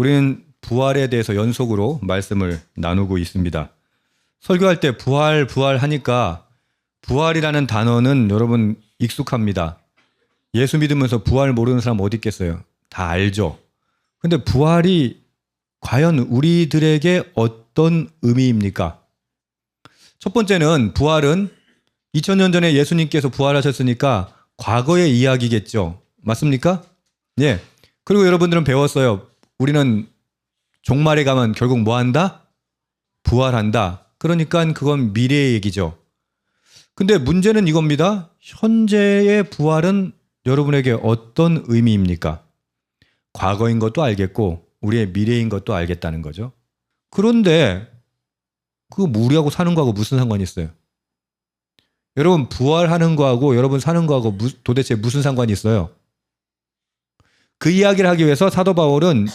우리는 부활에 대해서 연속으로 말씀을 나누고 있습니다. 설교할 때 부활 하니까 부활이라는 단어는 여러분 익숙합니다. 예수 믿으면서 부활 모르는 사람 어디 있겠어요? 다 알죠. 근데 부활이 과연 우리들에게 어떤 의미입니까? 첫 번째는 부활은 2000년 전에 예수님께서 부활하셨으니까 과거의 이야기겠죠. 맞습니까? 예. 그리고 여러분들은 배웠어요. 우리는 종말에 가면 결국 뭐 한다? 부활한다. 그러니까 그건 미래의 얘기죠. 근데 문제는 이겁니다. 현재의 부활은 여러분에게 어떤 의미입니까? 과거인 것도 알겠고 우리의 미래인 것도 알겠다는 거죠. 그런데 그 우리하고 사는 거하고 무슨 상관이 있어요? 여러분 부활하는 거하고 여러분 사는 거하고 도대체 무슨 상관이 있어요? 그 이야기를 하기 위해서 사도 바울은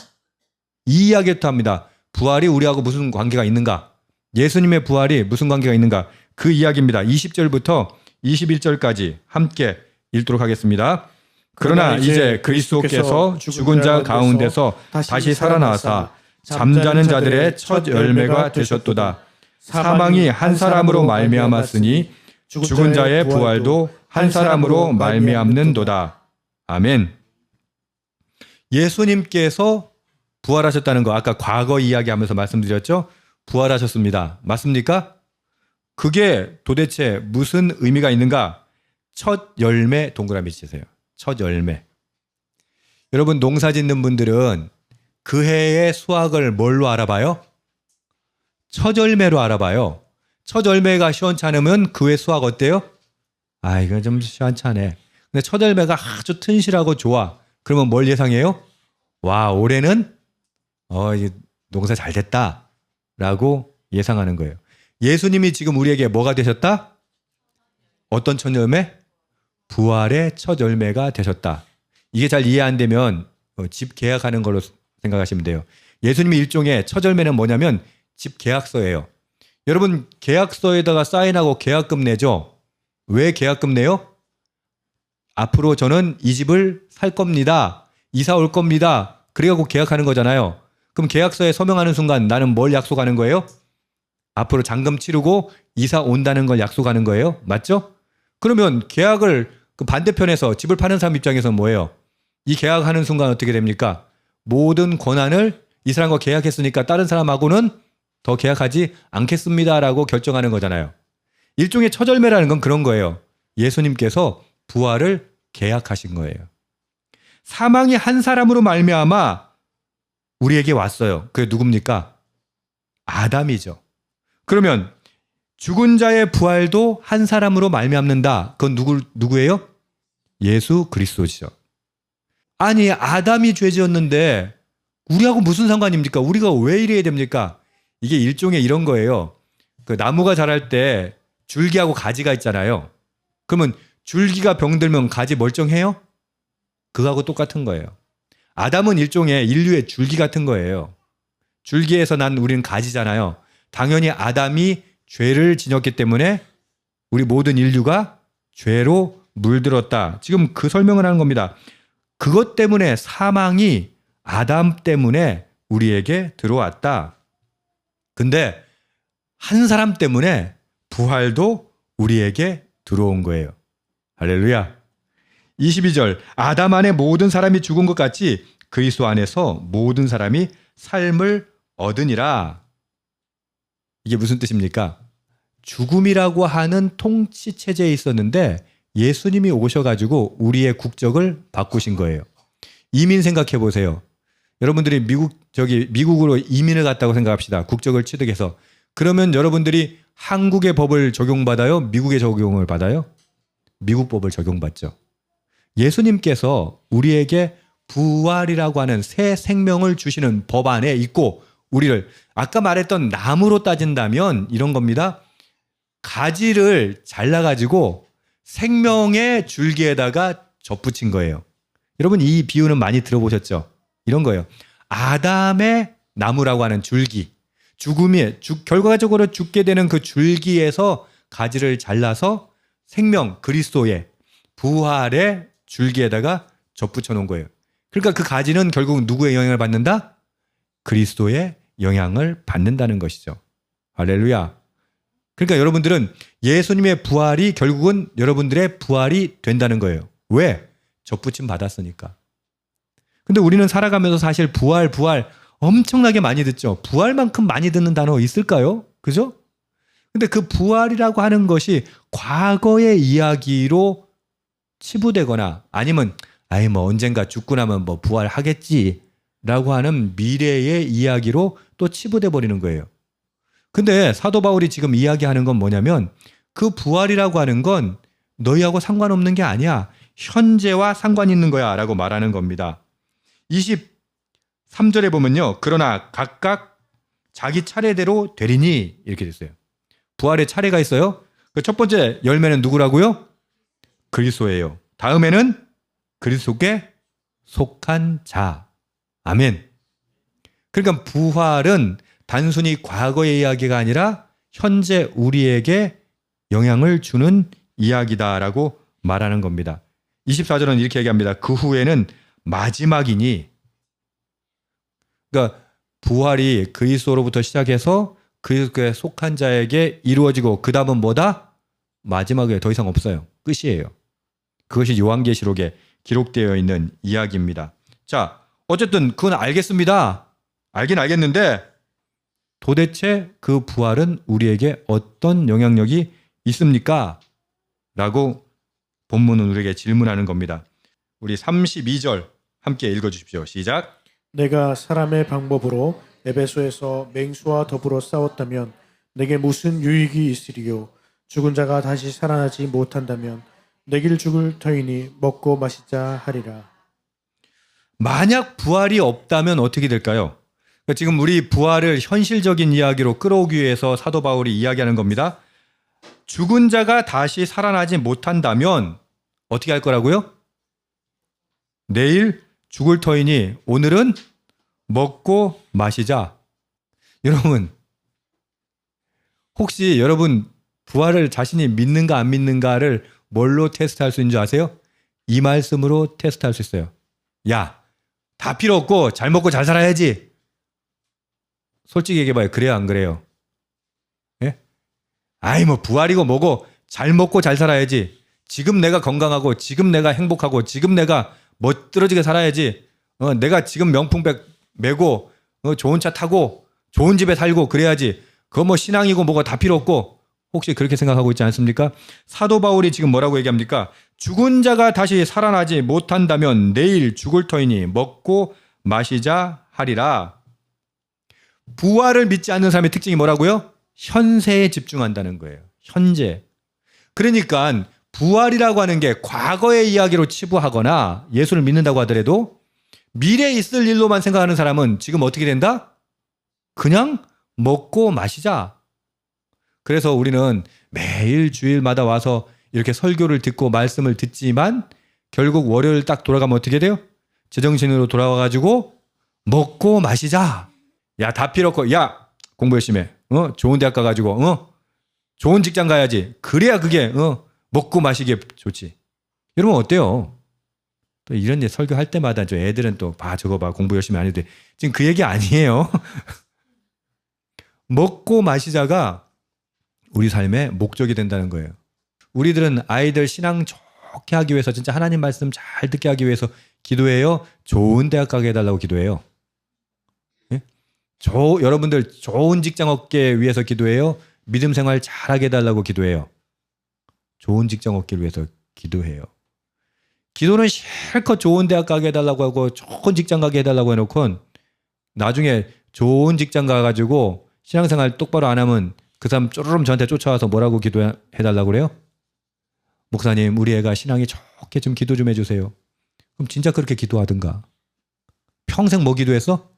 이 이야기부터 합니다. 부활이 우리하고 무슨 관계가 있는가? 예수님의 부활이 무슨 관계가 있는가? 그 이야기입니다. 20절부터 21절까지 함께 읽도록 하겠습니다. 그러나 이제 그리스도께서 죽은 자 가운데서 다시 살아나사 잠자는 자들의 첫 열매가 되셨도다. 사망이 한 사람으로 말미암았으니 죽은 자의 부활도 한 사람으로 말미암는도다. 아멘. 예수님께서 부활하셨다는 거 아까 과거 이야기하면서 말씀드렸죠? 부활하셨습니다. 맞습니까? 그게 도대체 무슨 의미가 있는가? 첫 열매 동그라미 치세요. 첫 열매. 여러분 농사 짓는 분들은 그 해의 수확을 뭘로 알아봐요? 첫 열매로 알아봐요. 첫 열매가 시원찮으면 그 해 수확 어때요? 아, 이건 좀 시원찮네. 근데 첫 열매가 아주 튼실하고 좋아. 그러면 뭘 예상해요? 와, 올해는 이제 농사 잘 됐다 라고 예상하는 거예요. 예수님이 지금 우리에게 뭐가 되셨다? 어떤 첫 열매? 부활의 첫 열매가 되셨다. 이게 잘 이해 안 되면 집 계약하는 걸로 생각하시면 돼요. 예수님의 일종의 첫 열매는 뭐냐면 집 계약서예요. 여러분 계약서에다가 사인하고 계약금 내죠? 왜 계약금 내요? 앞으로 저는 이 집을 살 겁니다. 이사 올 겁니다. 그래갖고 계약하는 거잖아요. 그럼 계약서에 서명하는 순간 나는 뭘 약속하는 거예요? 앞으로 잔금 치르고 이사 온다는 걸 약속하는 거예요. 맞죠? 그러면 계약을 그 반대편에서 집을 파는 사람 입장에서는 뭐예요? 이 계약하는 순간 어떻게 됩니까? 모든 권한을 이 사람과 계약했으니까 다른 사람하고는 더 계약하지 않겠습니다라고 결정하는 거잖아요. 일종의 첫 열매라는 건 그런 거예요. 예수님께서 부활을 계약하신 거예요. 사망이 한 사람으로 말미암아 우리에게 왔어요. 그게 누굽니까? 아담이죠. 그러면 죽은 자의 부활도 한 사람으로 말미암는다. 그건 누구예요? 예수 그리스도죠. 아니 아담이 죄 지었는데 우리하고 무슨 상관입니까? 우리가 왜 이래야 됩니까? 이게 일종의 이런 거예요. 그 나무가 자랄 때 줄기하고 가지가 있잖아요. 그러면 줄기가 병들면 가지 멀쩡해요? 그거하고 똑같은 거예요. 아담은 일종의 인류의 줄기 같은 거예요. 줄기에서 난 우리는 가지잖아요. 당연히 아담이 죄를 지녔기 때문에 우리 모든 인류가 죄로 물들었다. 지금 그 설명을 하는 겁니다. 그것 때문에 사망이 아담 때문에 우리에게 들어왔다. 근데 한 사람 때문에 부활도 우리에게 들어온 거예요. 할렐루야. 22절 아담 안에 모든 사람이 죽은 것 같이 그리스도 안에서 모든 사람이 삶을 얻으니라. 이게 무슨 뜻입니까? 죽음이라고 하는 통치 체제에 있었는데 예수님이 오셔가지고 우리의 국적을 바꾸신 거예요. 이민 생각해 보세요. 여러분들이 미국으로 이민을 갔다고 생각합시다. 국적을 취득해서. 그러면 여러분들이 한국의 법을 적용받아요? 미국의 적용을 받아요? 미국 법을 적용받죠. 예수님께서 우리에게 부활이라고 하는 새 생명을 주시는 법 안에 있고 우리를 아까 말했던 나무로 따진다면 이런 겁니다. 가지를 잘라가지고 생명의 줄기에다가 접붙인 거예요. 여러분 이 비유는 많이 들어보셨죠? 이런 거예요. 아담의 나무라고 하는 줄기, 결과적으로 죽게 되는 그 줄기에서 가지를 잘라서 생명 그리스도의 부활의 줄기에다가 접붙여 놓은 거예요. 그러니까 그 가지는 결국 누구의 영향을 받는다? 그리스도의 영향을 받는다는 것이죠. 할렐루야. 그러니까 여러분들은 예수님의 부활이 결국은 여러분들의 부활이 된다는 거예요. 왜? 접붙임 받았으니까. 근데 우리는 살아가면서 사실 부활 엄청나게 많이 듣죠. 부활만큼 많이 듣는 단어 있을까요? 그죠? 근데 그 부활이라고 하는 것이 과거의 이야기로 치부되거나 아니면 뭐 언젠가 죽고 나면 뭐 부활하겠지 라고 하는 미래의 이야기로 또 치부돼 버리는 거예요. 근데 사도 바울이 지금 이야기하는 건 뭐냐면 그 부활이라고 하는 건 너희하고 상관없는 게 아니야. 현재와 상관 있는 거야 라고 말하는 겁니다. 23절에 보면요. 그러나 각각 자기 차례대로 되리니 이렇게 됐어요. 부활의 차례가 있어요. 그 첫 번째 열매는 누구라고요? 그리스도예요. 다음에는 그리스도께 속한 자. 아멘. 그러니까 부활은 단순히 과거의 이야기가 아니라 현재 우리에게 영향을 주는 이야기다라고 말하는 겁니다. 24절은 이렇게 얘기합니다. 그 후에는 마지막이니, 그러니까 부활이 그리스도로부터 시작해서 그리스도에 속한 자에게 이루어지고 그 다음은 뭐다? 마지막에 더 이상 없어요. 끝이에요. 그것이 요한계시록에 기록되어 있는 이야기입니다. 자, 어쨌든 그건 알겠습니다. 알긴 알겠는데 도대체 그 부활은 우리에게 어떤 영향력이 있습니까? 라고 본문은 우리에게 질문하는 겁니다. 우리 32절 함께 읽어주십시오. 시작. 내가 사람의 방법으로 에베소에서 맹수와 더불어 싸웠다면 내게 무슨 유익이 있으리요? 죽은 자가 다시 살아나지 못한다면 내길 죽을 터이니 먹고 마시자 하리라. 만약 부활이 없다면 어떻게 될까요? 그러니까 지금 우리 부활을 현실적인 이야기로 끌어오기 위해서 사도 바울이 이야기하는 겁니다. 죽은 자가 다시 살아나지 못한다면 어떻게 할 거라고요? 내일 죽을 터이니 오늘은 먹고 마시자. 여러분, 혹시 여러분 부활을 자신이 믿는가 안 믿는가를 뭘로 테스트할 수 있는 줄 아세요? 이 말씀으로 테스트할 수 있어요. 야, 다 필요 없고 잘 먹고 잘 살아야지. 솔직히 얘기해봐요. 그래요 안 그래요? 예? 뭐 부활이고 뭐고 잘 먹고 잘 살아야지. 지금 내가 건강하고 지금 내가 행복하고 지금 내가 멋들어지게 살아야지. 내가 지금 명품백 메고 좋은 차 타고 좋은 집에 살고 그래야지. 그거 뭐 신앙이고 뭐가 다 필요 없고. 혹시 그렇게 생각하고 있지 않습니까? 사도 바울이 지금 뭐라고 얘기합니까? 죽은 자가 다시 살아나지 못한다면 내일 죽을 터이니 먹고 마시자 하리라. 부활을 믿지 않는 사람의 특징이 뭐라고요? 현세에 집중한다는 거예요. 현재. 그러니까 부활이라고 하는 게 과거의 이야기로 치부하거나 예수를 믿는다고 하더라도 미래에 있을 일로만 생각하는 사람은 지금 어떻게 된다? 그냥 먹고 마시자. 그래서 우리는 매일 주일마다 와서 이렇게 설교를 듣고 말씀을 듣지만 결국 월요일 딱 돌아가면 어떻게 돼요? 제정신으로 돌아와가지고 먹고 마시자. 야, 다 필요 없고, 야, 공부 열심히 해. 좋은 대학 가가지고, 좋은 직장 가야지. 그래야 그게, 먹고 마시기에 좋지. 여러분, 어때요? 또 이런 데 설교할 때마다 저 애들은 또, 저거 봐, 공부 열심히 안 해도 돼. 지금 그 얘기 아니에요. 먹고 마시자가 우리 삶의 목적이 된다는 거예요. 우리들은 아이들 신앙 좋게 하기 위해서 진짜 하나님 말씀 잘 듣게 하기 위해서 기도해요. 좋은 대학 가게 해달라고 기도해요. 예? 여러분들 좋은 직장 얻기 위해서 기도해요. 믿음 생활 잘하게 해달라고 기도해요. 좋은 직장 얻기를 위해서 기도해요. 기도는 실컷 좋은 대학 가게 해달라고 하고 좋은 직장 가게 해달라고 해놓고 나중에 좋은 직장 가가지고 신앙생활 똑바로 안 하면 그 사람 쪼르륵 저한테 쫓아와서 뭐라고 기도해달라고 그래요? 목사님, 우리 애가 신앙이 좋게 좀 기도 좀 해주세요. 그럼 진짜 그렇게 기도하든가. 평생 뭐 기도했어?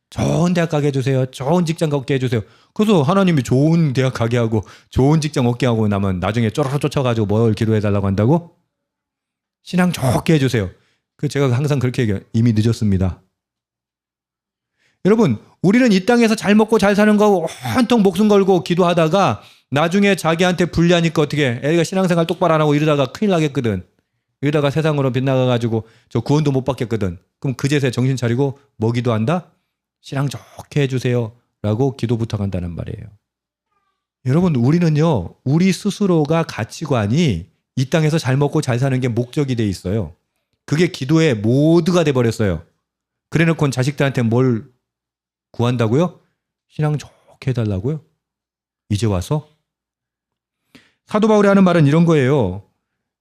좋은 대학 가게 해주세요. 좋은 직장 가게 해주세요. 그래서 하나님이 좋은 대학 가게 하고 좋은 직장 얻게 하고 나면 나중에 쪼르륵 쫓아가지고 뭘 기도해달라고 한다고? 신앙 좋게 해주세요. 제가 항상 그렇게 얘기해요. 이미 늦었습니다. 여러분, 우리는 이 땅에서 잘 먹고 잘 사는 거 온통 목숨 걸고 기도하다가 나중에 자기한테 불리하니까 어떻게 애가 신앙생활 똑바로 안 하고 이러다가 큰일 나겠거든. 이러다가 세상으로 빗나가가지고 저 구원도 못 받겠거든. 그럼 그제서야 정신 차리고 뭐 기도한다? 신앙 좋게 해주세요 라고 기도 부탁한다는 말이에요. 여러분, 우리는요, 우리 스스로가 가치관이 이 땅에서 잘 먹고 잘 사는 게 목적이 돼 있어요. 그게 기도의 모두가 돼버렸어요. 그래 놓고는 자식들한테 뭘 구한다고요? 신앙 좋게 해달라고요? 이제 와서? 사도 바울이 하는 말은 이런 거예요.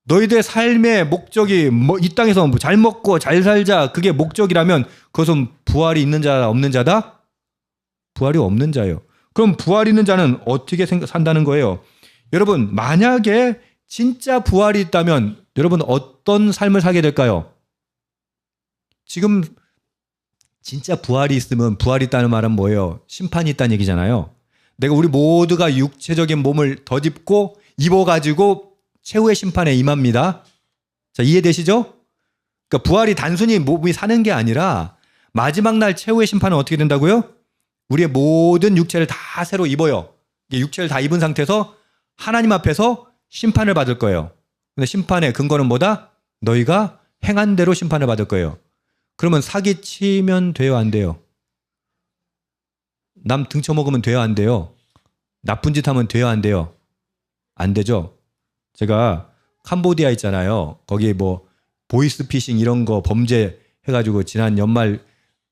너희들의 삶의 목적이 이 땅에서 잘 먹고 잘 살자, 그게 목적이라면 그것은 부활이 있는 자 없는 자다? 부활이 없는 자예요. 그럼 부활 있는 자는 어떻게 산다는 거예요? 여러분, 만약에 진짜 부활이 있다면 여러분 어떤 삶을 살게 될까요? 지금 진짜 부활이 있으면, 부활이 있다는 말은 뭐예요? 심판이 있다는 얘기잖아요. 내가 우리 모두가 육체적인 몸을 덧입고 입어가지고 최후의 심판에 임합니다. 자, 이해되시죠? 그러니까 부활이 단순히 몸이 사는 게 아니라 마지막 날 최후의 심판은 어떻게 된다고요? 우리의 모든 육체를 다 새로 입어요. 육체를 다 입은 상태에서 하나님 앞에서 심판을 받을 거예요. 근데 심판의 근거는 뭐다? 너희가 행한 대로 심판을 받을 거예요. 그러면 사기치면 돼요, 안 돼요? 남 등쳐먹으면 돼요, 안 돼요? 나쁜 짓 하면 돼요, 안 돼요? 안 되죠? 제가 캄보디아 있잖아요. 거기 뭐 보이스피싱 이런 거 범죄 해가지고 지난 연말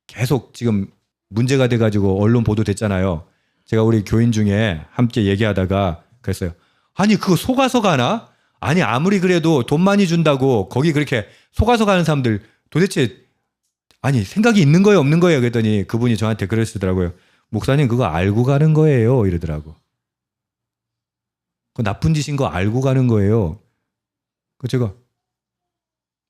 계속 지금 문제가 돼가지고 언론 보도됐잖아요. 제가 우리 교인 중에 함께 얘기하다가 그랬어요. 아니 그거 속아서 가나? 아니 아무리 그래도 돈 많이 준다고 거기 그렇게 속아서 가는 사람들 도대체 아니 생각이 있는 거예요 없는 거예요? 그랬더니 그분이 저한테 그러시더라고요. 목사님 그거 알고 가는 거예요 이러더라고. 그 나쁜 짓인 거 알고 가는 거예요. 그 제가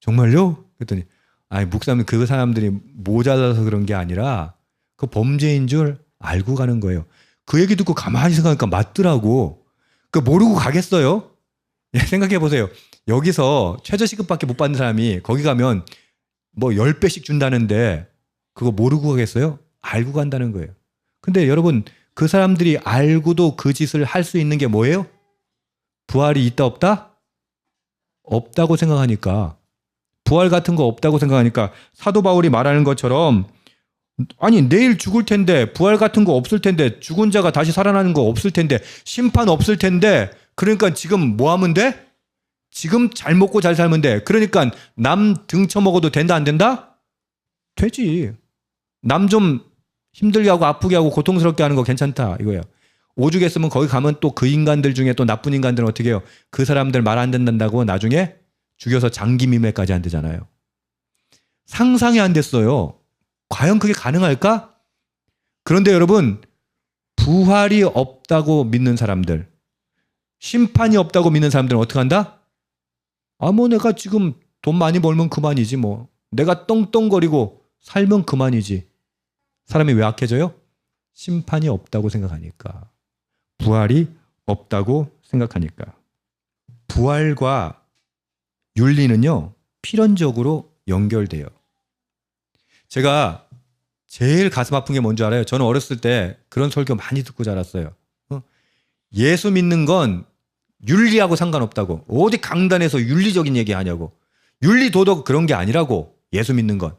정말요? 그랬더니 아니 목사님 그 사람들이 모자라서 그런 게 아니라 그 범죄인 줄 알고 가는 거예요. 그 얘기 듣고 가만히 생각하니까 맞더라고. 그 모르고 가겠어요? 예, 생각해 보세요. 여기서 최저시급밖에 못 받는 사람이 거기 가면 뭐 10배씩 준다는데 그거 모르고 가겠어요? 알고 간다는 거예요. 근데 여러분 그 사람들이 알고도 그 짓을 할 수 있는 게 뭐예요? 부활이 있다 없다? 없다고 생각하니까, 부활 같은 거 없다고 생각하니까 사도 바울이 말하는 것처럼 아니 내일 죽을 텐데 부활 같은 거 없을 텐데 죽은 자가 다시 살아나는 거 없을 텐데 심판 없을 텐데 그러니까 지금 뭐 하면 돼? 지금 잘 먹고 잘 살면 돼. 그러니까 남 등쳐먹어도 된다 안 된다? 되지. 남 좀 힘들게 하고 아프게 하고 고통스럽게 하는 거 괜찮다 이거야. 오죽 했으면 거기 가면 또 그 인간들 중에 또 나쁜 인간들은 어떻게 해요? 그 사람들 말 안 듣는다고 나중에 죽여서 장기미매까지 한대잖아요. 상상이 안 됐어요. 과연 그게 가능할까? 그런데 여러분 부활이 없다고 믿는 사람들, 심판이 없다고 믿는 사람들은 어떻게 한다? 아 뭐 내가 지금 돈 많이 벌면 그만이지 뭐. 내가 떵떵거리고 살면 그만이지. 사람이 왜 악해져요? 심판이 없다고 생각하니까. 부활이 없다고 생각하니까. 부활과 윤리는요 필연적으로 연결돼요. 제가 제일 가슴 아픈 게 뭔지 알아요? 저는 어렸을 때 그런 설교 많이 듣고 자랐어요. 예수 믿는 건 윤리하고 상관없다고. 어디 강단에서 윤리적인 얘기 하냐고. 윤리 도덕 그런 게 아니라고. 예수 믿는 건.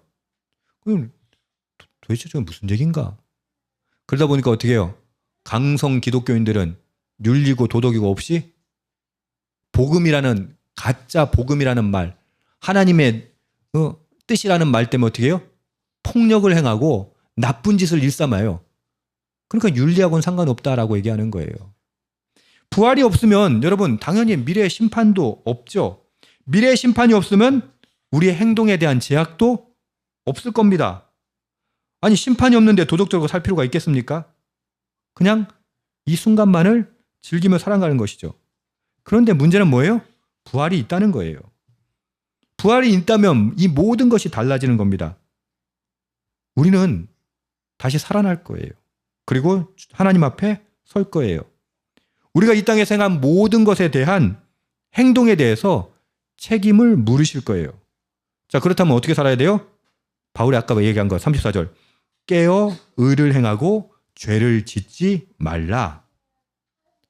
그럼 도대체 저게 무슨 얘기인가? 그러다 보니까 어떻게 해요? 강성 기독교인들은 윤리고 도덕이고 없이 복음이라는 가짜 복음이라는 말, 하나님의 뜻이라는 말 때문에 어떻게 해요? 폭력을 행하고 나쁜 짓을 일삼아요. 그러니까 윤리하고는 상관없다라고 얘기하는 거예요. 부활이 없으면 여러분 당연히 미래의 심판도 없죠. 미래의 심판이 없으면 우리의 행동에 대한 제약도 없을 겁니다. 아니 심판이 없는데 도덕적으로 살 필요가 있겠습니까? 그냥 이 순간만을 즐기며 살아가는 것이죠. 그런데 문제는 뭐예요? 부활이 있다는 거예요. 부활이 있다면 이 모든 것이 달라지는 겁니다. 우리는 다시 살아날 거예요. 그리고 하나님 앞에 설 거예요. 우리가 이 땅에 생한 모든 것에 대한 행동에 대해서 책임을 물으실 거예요. 자, 그렇다면 어떻게 살아야 돼요? 바울이 아까 얘기한 거 34절. 깨어 의를 행하고 죄를 짓지 말라.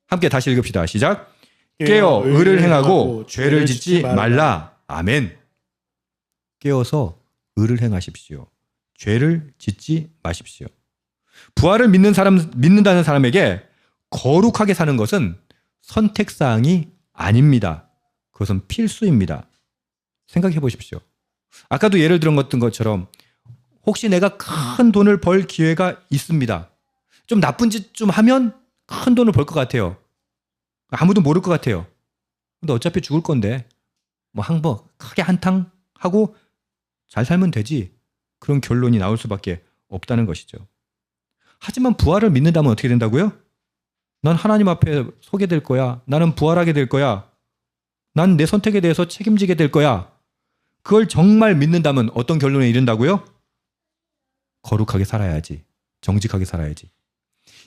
함께 다시 읽읍시다. 시작. 깨어 의를 행하고 죄를 짓지 말라. 아멘. 깨어서 의를 행하십시오. 죄를 짓지 마십시오. 부활을 믿는다는 사람에게 거룩하게 사는 것은 선택사항이 아닙니다. 그것은 필수입니다. 생각해 보십시오. 아까도 예를 들은 것처럼 혹시 내가 큰 돈을 벌 기회가 있습니다. 좀 나쁜 짓 좀 하면 큰 돈을 벌 것 같아요. 아무도 모를 것 같아요. 근데 어차피 죽을 건데 뭐 한번 크게 한탕 하고 잘 살면 되지. 그런 결론이 나올 수밖에 없다는 것이죠. 하지만 부활을 믿는다면 어떻게 된다고요? 난 하나님 앞에 서게 될 거야. 나는 부활하게 될 거야. 난 내 선택에 대해서 책임지게 될 거야. 그걸 정말 믿는다면 어떤 결론에 이른다고요? 거룩하게 살아야지. 정직하게 살아야지.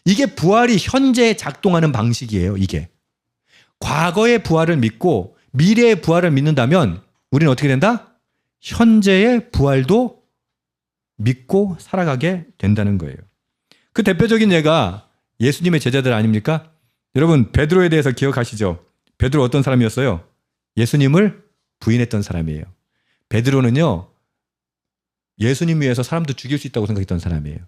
이게 부활이 현재 작동하는 방식이에요. 이게. 과거의 부활을 믿고 미래의 부활을 믿는다면 우리는 어떻게 된다? 현재의 부활도 믿고 살아가게 된다는 거예요. 그 대표적인 예가 예수님의 제자들 아닙니까? 여러분 베드로에 대해서 기억하시죠? 베드로 어떤 사람이었어요? 예수님을 부인했던 사람이에요. 베드로는요, 예수님 위해서 사람도 죽일 수 있다고 생각했던 사람이에요.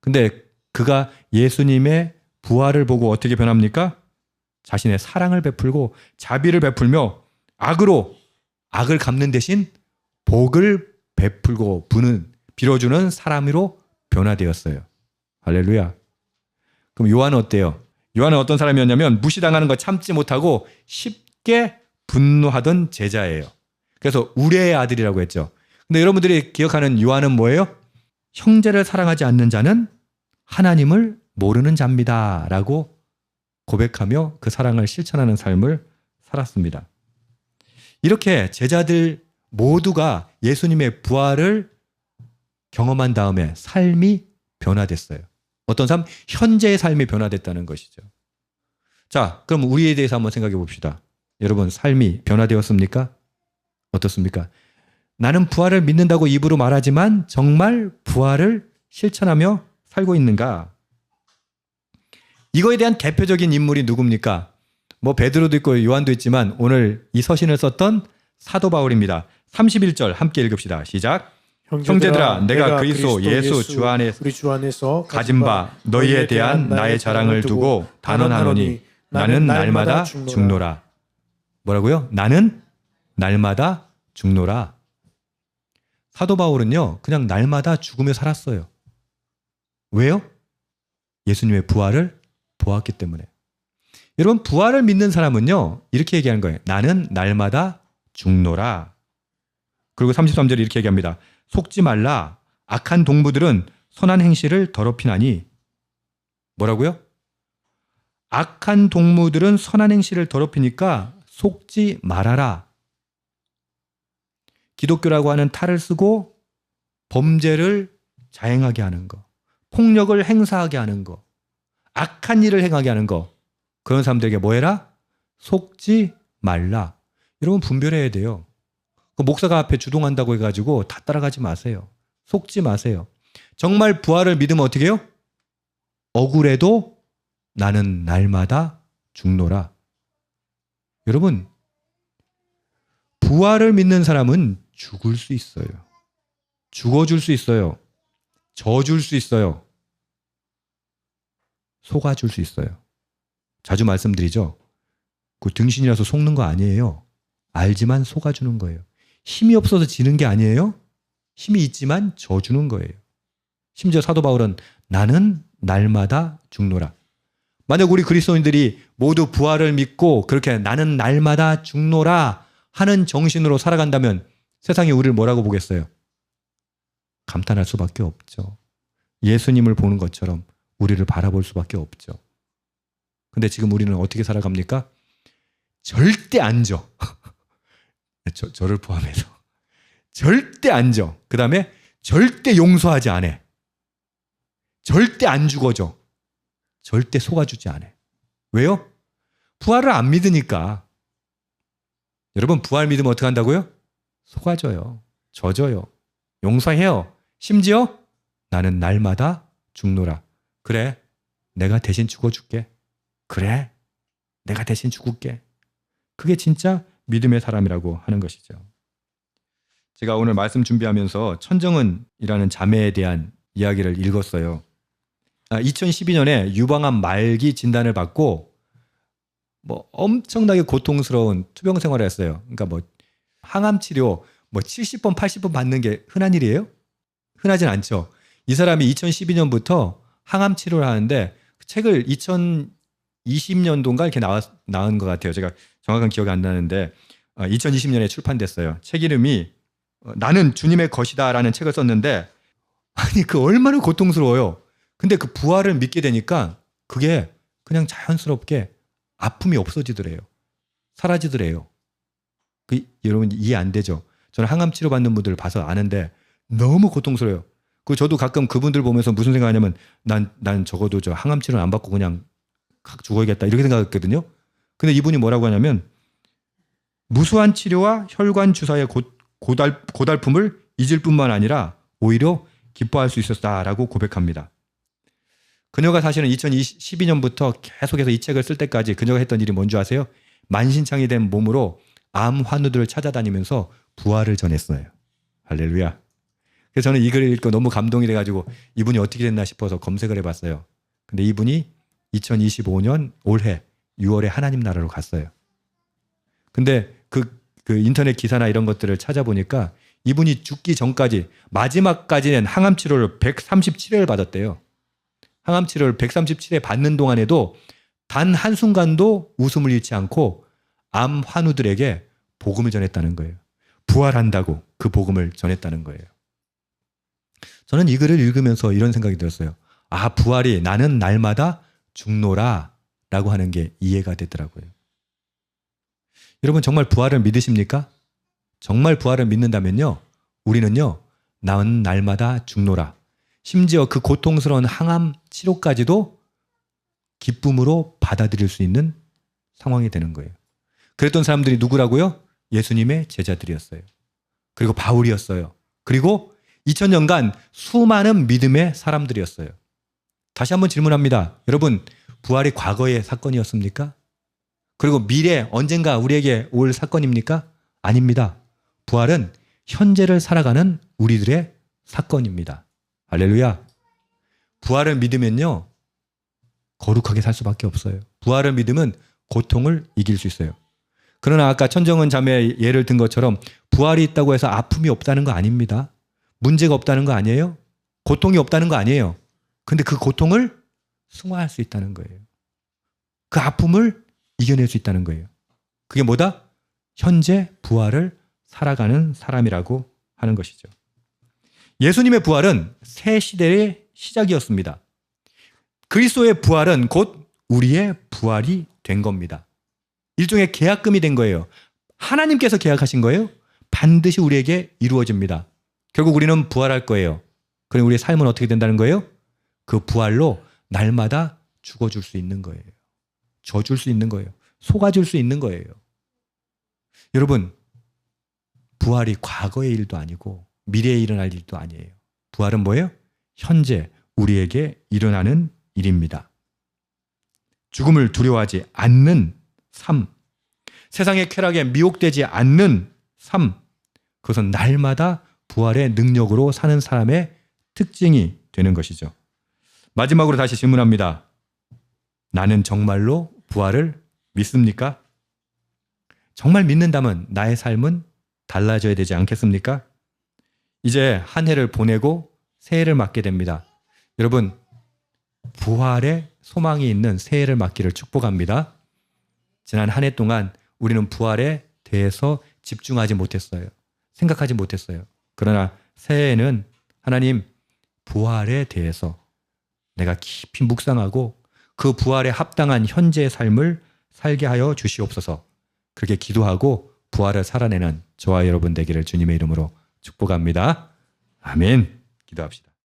근데 그가 예수님의 부활을 보고 어떻게 변합니까? 자신의 사랑을 베풀고 자비를 베풀며 악을 갚는 대신 복을 베풀고 빌어주는 사람으로 변화되었어요. 할렐루야. 그럼 요한은 어때요? 요한은 어떤 사람이었냐면 무시당하는 거 참지 못하고 쉽게 분노하던 제자예요. 그래서 우레의 아들이라고 했죠. 근데 여러분들이 기억하는 요한은 뭐예요? 형제를 사랑하지 않는 자는 하나님을 모르는 자입니다. 라고 고백하며 그 사랑을 실천하는 삶을 살았습니다. 이렇게 제자들 모두가 예수님의 부활을 경험한 다음에 삶이 변화됐어요. 어떤 삶? 현재의 삶이 변화됐다는 것이죠. 자, 그럼 우리에 대해서 한번 생각해 봅시다. 여러분, 삶이 변화되었습니까? 어떻습니까? 나는 부활을 믿는다고 입으로 말하지만 정말 부활을 실천하며 살고 있는가? 이거에 대한 대표적인 인물이 누굽니까? 뭐 베드로도 있고 요한도 있지만 오늘 이 서신을 썼던 사도 바울입니다. 31절 함께 읽읍시다. 시작. 형제들아 내가 그리스도 예수 주 안에서 가진 바 너희에 대한 나의 자랑을 두고 단언하노니 나는 날마다 죽노라. 뭐라고요? 나는 날마다 죽노라. 사도 바울은요, 그냥 날마다 죽으며 살았어요. 왜요? 예수님의 부활을 보았기 때문에. 여러분, 부활을 믿는 사람은요, 이렇게 얘기하는 거예요. 나는 날마다 죽노라. 그리고 33절에 이렇게 얘기합니다. 속지 말라. 악한 동무들은 선한 행실을 더럽히나니. 뭐라고요? 악한 동무들은 선한 행실을 더럽히니까 속지 말아라. 기독교라고 하는 탈을 쓰고 범죄를 자행하게 하는 거, 폭력을 행사하게 하는 거, 악한 일을 행하게 하는 거, 그런 사람들에게 뭐 해라? 속지 말라. 여러분 분별해야 돼요. 그 목사가 앞에 주동한다고 해가지고 다 따라가지 마세요. 속지 마세요. 정말 부활을 믿으면 어떻게 해요? 억울해도 나는 날마다 죽노라. 여러분, 부활을 믿는 사람은 죽을 수 있어요. 죽어줄 수 있어요. 져줄 수 있어요. 속아줄 수 있어요. 자주 말씀드리죠. 그 등신이라서 속는 거 아니에요. 알지만 속아주는 거예요. 힘이 없어서 지는 게 아니에요. 힘이 있지만 져주는 거예요. 심지어 사도 바울은 나는 날마다 죽노라. 만약 우리 그리스도인들이 모두 부활을 믿고 그렇게 나는 날마다 죽노라 하는 정신으로 살아간다면 세상이 우리를 뭐라고 보겠어요? 감탄할 수밖에 없죠. 예수님을 보는 것처럼 우리를 바라볼 수밖에 없죠. 근데 지금 우리는 어떻게 살아갑니까? 절대 안 져. 저를 포함해서. 절대 안 져. 그 다음에 절대 용서하지 않아. 절대 안 죽어져. 절대 속아주지 않아. 왜요? 부활을 안 믿으니까. 여러분, 부활 믿으면 어떻게 한다고요? 속아줘요. 져줘요. 용서해요. 심지어 나는 날마다 죽노라. 그래, 내가 대신 죽어줄게. 그래, 내가 대신 죽을게. 그게 진짜 믿음의 사람이라고 하는 것이죠. 제가 오늘 말씀 준비하면서 천정은이라는 자매에 대한 이야기를 읽었어요. 2012년에 유방암 말기 진단을 받고 뭐 엄청나게 고통스러운 투병 생활을 했어요. 그러니까 뭐 항암 치료 뭐 70번, 80번 받는 게 흔한 일이에요? 흔하진 않죠. 이 사람이 2012년부터 항암 치료를 하는데 책을 2020년도인가 이렇게 나온 것 같아요. 제가 정확한 기억이 안 나는데 2020년에 출판됐어요. 책 이름이 나는 주님의 것이다라는 책을 썼는데 아니 그 얼마나 고통스러워요. 근데 그 부활을 믿게 되니까 그게 그냥 자연스럽게 아픔이 없어지더래요. 사라지더래요. 여러분 이해 안 되죠? 저는 항암 치료 받는 분들을 봐서 아는데 너무 고통스러워요. 저도 가끔 그분들 보면서 무슨 생각하냐면 난 적어도 저 항암 치료는 안 받고 그냥 확 죽어야겠다 이렇게 생각했거든요. 근데 이분이 뭐라고 하냐면 무수한 치료와 혈관 주사의 고달픔을 잊을 뿐만 아니라 오히려 기뻐할 수 있었다라고 고백합니다. 그녀가 사실은 2012년부터 계속해서 이 책을 쓸 때까지 그녀가 했던 일이 뭔지 아세요? 만신창이 된 몸으로 암 환우들을 찾아다니면서 부활을 전했어요. 할렐루야. 그래서 저는 이 글을 읽고 너무 감동이 돼가지고 이분이 어떻게 됐나 싶어서 검색을 해봤어요. 근데 이분이 2025년 올해 6월에 하나님 나라로 갔어요. 근데 그 인터넷 기사나 이런 것들을 찾아보니까 이분이 죽기 전까지 마지막까지는 항암 치료를 137회를 받았대요. 항암 치료를 137회 받는 동안에도 단 한순간도 웃음을 잃지 않고 암 환우들에게 복음을 전했다는 거예요. 부활한다고 그 복음을 전했다는 거예요. 저는 이 글을 읽으면서 이런 생각이 들었어요. 아, 부활이 나는 날마다 죽노라 라고 하는 게 이해가 되더라고요. 여러분 정말 부활을 믿으십니까? 정말 부활을 믿는다면요. 우리는요. 나는 날마다 죽노라. 심지어 그 고통스러운 항암 치료까지도 기쁨으로 받아들일 수 있는 상황이 되는 거예요. 그랬던 사람들이 누구라고요? 예수님의 제자들이었어요. 그리고 바울이었어요. 그리고 2000년간 수많은 믿음의 사람들이었어요. 다시 한번 질문합니다. 여러분, 부활이 과거의 사건이었습니까? 그리고 미래 언젠가 우리에게 올 사건입니까? 아닙니다. 부활은 현재를 살아가는 우리들의 사건입니다. 할렐루야. 부활을 믿으면요. 거룩하게 살 수밖에 없어요. 부활을 믿으면 고통을 이길 수 있어요. 그러나 아까 천정은 자매의 예를 든 것처럼 부활이 있다고 해서 아픔이 없다는 거 아닙니다. 문제가 없다는 거 아니에요. 고통이 없다는 거 아니에요. 근데 그 고통을 승화할 수 있다는 거예요. 그 아픔을 이겨낼 수 있다는 거예요. 그게 뭐다? 현재 부활을 살아가는 사람이라고 하는 것이죠. 예수님의 부활은 새 시대의 시작이었습니다. 그리스도의 부활은 곧 우리의 부활이 된 겁니다. 일종의 계약금이 된 거예요. 하나님께서 계약하신 거예요. 반드시 우리에게 이루어집니다. 결국 우리는 부활할 거예요. 그럼 우리의 삶은 어떻게 된다는 거예요? 그 부활로 날마다 죽어줄 수 있는 거예요. 져줄 수 있는 거예요. 속아줄 수 있는 거예요. 여러분, 부활이 과거의 일도 아니고 미래에 일어날 일도 아니에요. 부활은 뭐예요? 현재 우리에게 일어나는 일입니다. 죽음을 두려워하지 않는 삶, 세상의 쾌락에 미혹되지 않는 삶, 그것은 날마다 부활의 능력으로 사는 사람의 특징이 되는 것이죠. 마지막으로 다시 질문합니다. 나는 정말로 부활을 믿습니까? 정말 믿는다면 나의 삶은 달라져야 되지 않겠습니까? 이제 한 해를 보내고 새해를 맞게 됩니다. 여러분, 부활의 소망이 있는 새해를 맞기를 축복합니다. 지난 한 해 동안 우리는 부활에 대해서 집중하지 못했어요. 생각하지 못했어요. 그러나 새해에는 하나님 부활에 대해서 내가 깊이 묵상하고 그 부활에 합당한 현재의 삶을 살게 하여 주시옵소서. 그렇게 기도하고 부활을 살아내는 저와 여러분 되기를 주님의 이름으로 축복합니다. 아멘. 기도합시다.